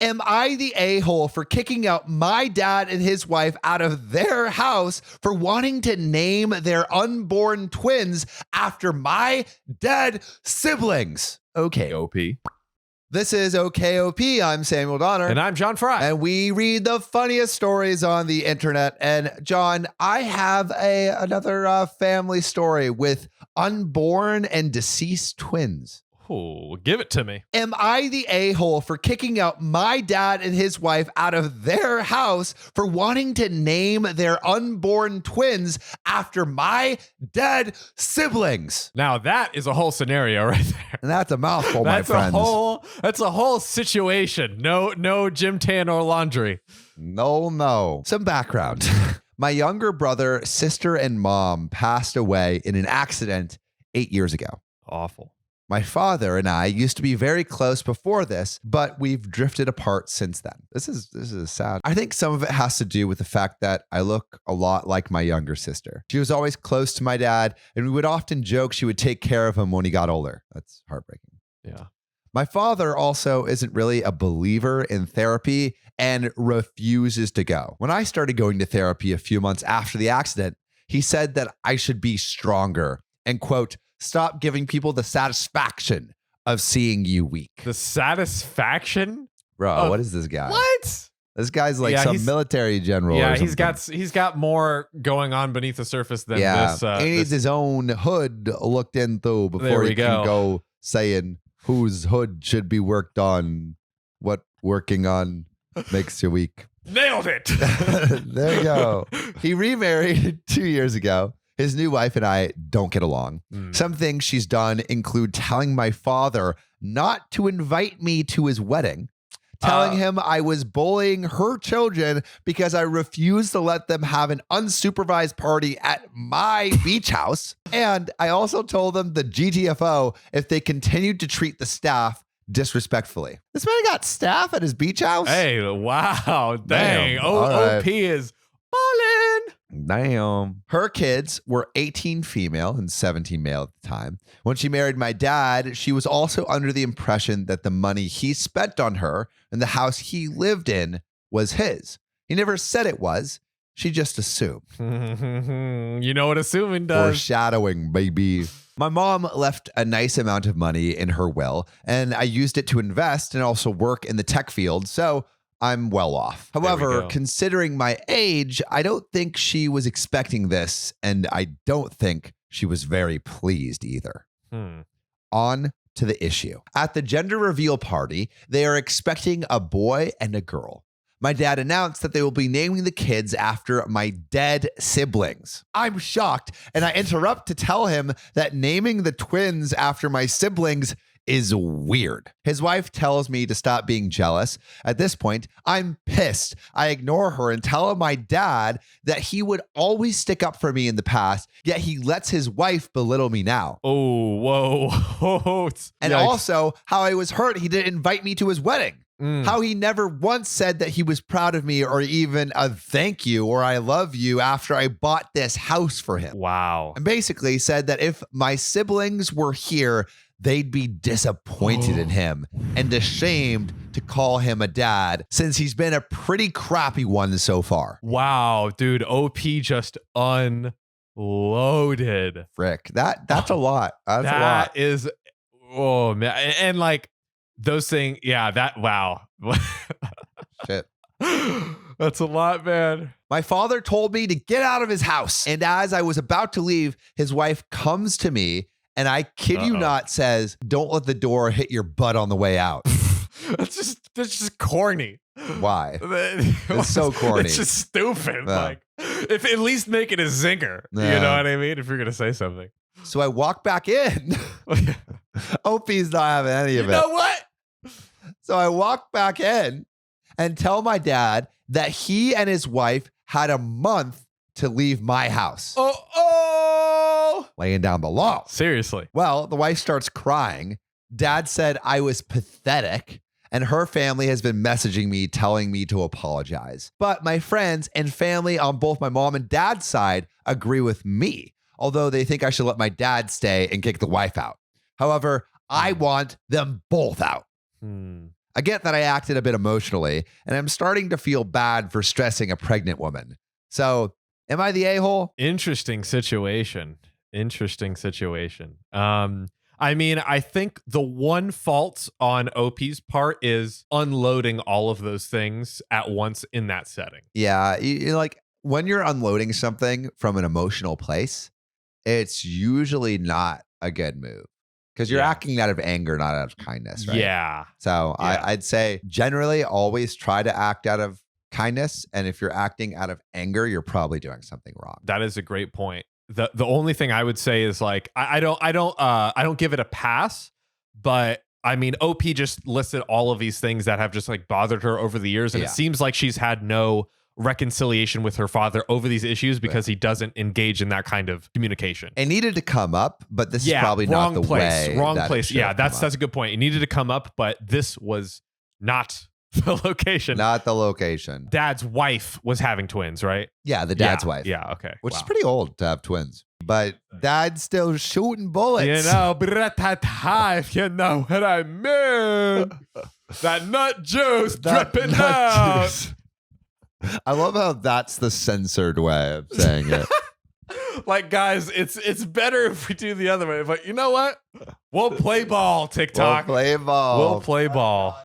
Am I the a-hole for kicking out my dad and his wife out of their house for wanting to name their unborn twins after my dead siblings? OKOP. This is OKOP. I'm Samuel Donner. And I'm John Frye. And we read the funniest stories on the internet. And John, I have another family story with unborn and deceased twins. Oh, give it to me. Am I the a-hole for kicking out my dad and his wife out of their house for wanting to name their unborn twins after my dead siblings? Now that is a whole scenario right there. And that's a mouthful, my friends. That's a whole situation. No gym tan or laundry. No. Some background. My younger brother, sister, and mom passed away in an accident 8 years ago. Awful. My father and I used to be very close before this, but we've drifted apart since then. This is sad. I think some of it has to do with the fact that I look a lot like my younger sister. She was always close to my dad, and we would often joke she would take care of him when he got older. That's heartbreaking. Yeah. My father also isn't really a believer in therapy and refuses to go. When I started going to therapy a few months after the accident, he said that I should be stronger and, quote, stop giving people the satisfaction of seeing you weak. The satisfaction? Bro, what is this guy? What? This guy's like some military general. Yeah, or he's got more going on beneath the surface than this. He needs his own hood looked into before he can go saying whose hood should be worked on, what working on makes you weak. Nailed it. There you go. He remarried 2 years ago. His new wife and I don't get along. Some things she's done include telling my father not to invite me to his wedding, telling him I was bullying her children because I refused to let them have an unsupervised party at my beach house. And I also told them the GTFO if they continued to treat the staff disrespectfully. This man got staff at his beach house? Hey, wow. Dang. Damn. OP is ballin'. Damn. Her kids were 18 female and 17 male at the time. When she married my dad, she was also under the impression that the money he spent on her and the house he lived in was his. He never said it was. She just assumed. You know what assuming does. Foreshadowing, baby. My mom left a nice amount of money in her will, and I used it to invest and also work in the tech field. So I'm well off. However, considering my age, I don't think she was expecting this, and I don't think she was very pleased either. On to the issue. At the gender reveal party, they are expecting a boy and a girl. My dad announced that they will be naming the kids after my dead siblings. I'm shocked, and I interrupt to tell him that naming the twins after my siblings is weird. His wife tells me to stop being jealous. At this point, I'm pissed. I ignore her and tell my dad that he would always stick up for me in the past, yet he lets his wife belittle me now. Oh, whoa. And also how I was hurt he didn't invite me to his wedding. How he never once said that he was proud of me or even a thank you or I love you after I bought this house for him. Wow. And basically said that if my siblings were here, they'd be disappointed in him and ashamed to call him a dad since he's been a pretty crappy one so far. Wow, dude, OP just unloaded. Frick, that's a lot. That's a lot. That is, oh man, and like those things, wow. Shit. That's a lot, man. My father told me to get out of his house. And as I was about to leave, his wife comes to me and I kid you not says, don't let the door hit your butt on the way out. That's just corny. Why? It's so corny. It's just stupid. Yeah. Like, if at least make it a zinger. Yeah. You know what I mean? If you're gonna say something. So I walk back in. OP's not having any of it. You know what? So I walk back in and tell my dad that he and his wife had a month to leave my house. Laying down the law. Seriously. Well, the wife starts crying. Dad said I was pathetic, and her family has been messaging me, telling me to apologize. But my friends and family on both my mom and dad's side agree with me, although they think I should let my dad stay and kick the wife out. However, I want them both out. I get that I acted a bit emotionally, and I'm starting to feel bad for stressing a pregnant woman. So, am I the a-hole? Interesting situation. I mean, I think the one fault on OP's part is unloading all of those things at once in that setting. Yeah, like when you're unloading something from an emotional place, it's usually not a good move because you're acting out of anger, not out of kindness, right? Yeah. So I'd say generally always try to act out of kindness. And if you're acting out of anger, you're probably doing something wrong. That is a great point. The only thing I would say is like I don't give it a pass, but I mean OP just listed all of these things that have just like bothered her over the years, and it seems like she's had no reconciliation with her father over these issues because he doesn't engage in that kind of communication. It needed to come up, but this is probably not the way. Wrong place. Yeah, that's a good point. It needed to come up, but this was not the location. Not the location. Dad's wife was having twins, right? Yeah, the dad's wife. Yeah, okay. Which is pretty old to have twins. But dad's still shooting bullets. You know, if you know what I mean. That nut juice dripping out. Juice. I love how that's the censored way of saying it. Like, guys, it's better if we do the other way. But you know what? We'll play ball, TikTok. We'll play ball. We'll play ball.